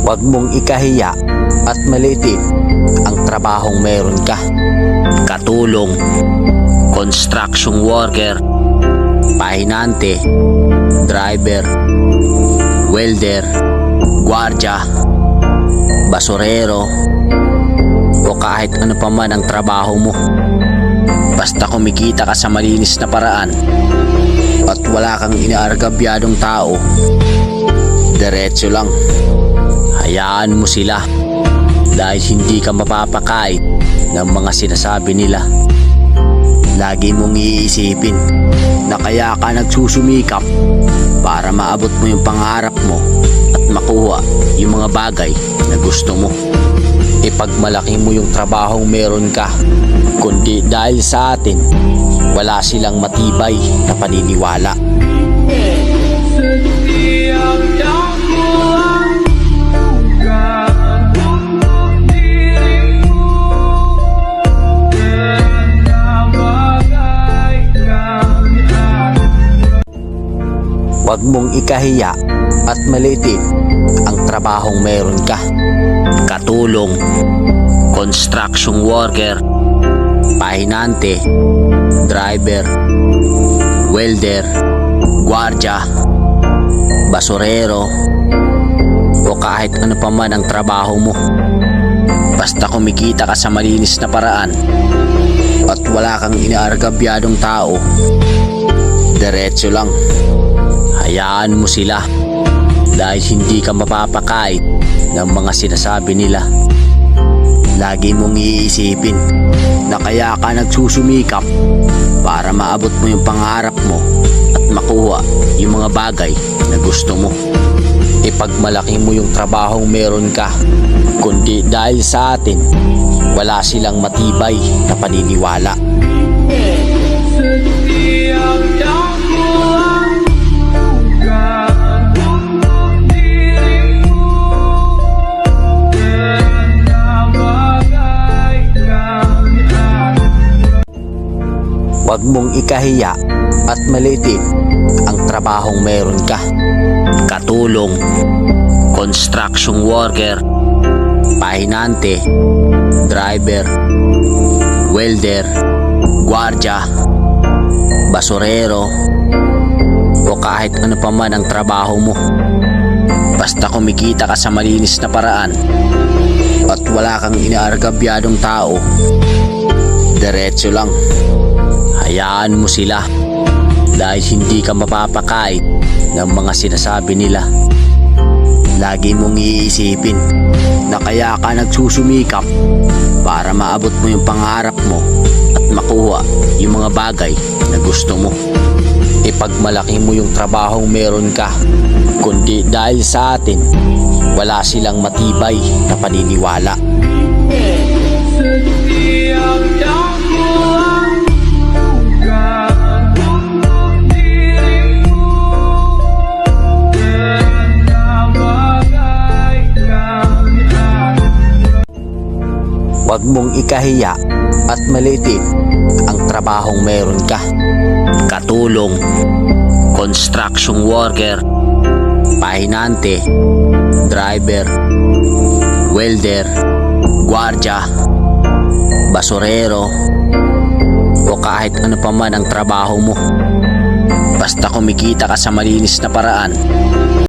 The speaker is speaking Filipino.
Huwag mong ikahiya at maliitin ang trabahong meron ka. Katulong, construction worker, pahinante, driver, welder, gwardya, basurero, o kahit ano pa man ang trabaho mo. Basta kumikita ka sa malinis na paraan at wala kang inaargabyadong tao, diretso lang. Hayaan mo sila dahil hindi ka mapapakait ng mga sinasabi nila. Lagi mong iisipin na kaya ka nagsusumikap para maabot mo yung pangarap mo at makuha yung mga bagay na gusto mo. Ipagmalaki mo yung trabahong meron ka, kundi dahil sa atin wala silang matibay na paniniwala. Huwag mong ikahiya at maliitin ang trabahong meron ka. Katulong, construction worker, pahinante, driver, welder, gwardya, basurero, o kahit ano pa man ang trabaho mo. Basta kumikita ka sa malinis na paraan at wala kang inaargabyadong tao, diretso lang. Hayaan mo sila dahil hindi ka mapapakait ng mga sinasabi nila. Lagi mong iisipin na kaya ka nagsusumikap para maabot mo yung pangarap mo at makuha yung mga bagay na gusto mo. Ipagmalaki mo yung trabahong meron ka, kundi dahil sa atin wala silang matibay na paniniwala. Huwag mong ikahiya at maliitin ang trabahong meron ka. Katulong, construction worker, pahinante, driver, welder, gwardya, basurero, o kahit ano pa man ang trabaho mo. Basta kumikita ka sa malinis na paraan at wala kang inaargabyadong tao, diretso lang. Hayaan mo sila dahil hindi ka mapapakait ng mga sinasabi nila. Lagi mong iisipin na kaya ka nagsusumikap para maabot mo yung pangarap mo at makuha yung mga bagay na gusto mo. Ipagmalaki mo yung trabahong meron ka, kundi dahil sa atin wala silang matibay na paniniwala. Huwag mong ikahiya at maliitin ang trabahong meron ka. Katulong, construction worker, pahinante, driver, welder, gwardya, basurero, o kahit ano pa man ang trabaho mo. Basta kumikita ka sa malinis na paraan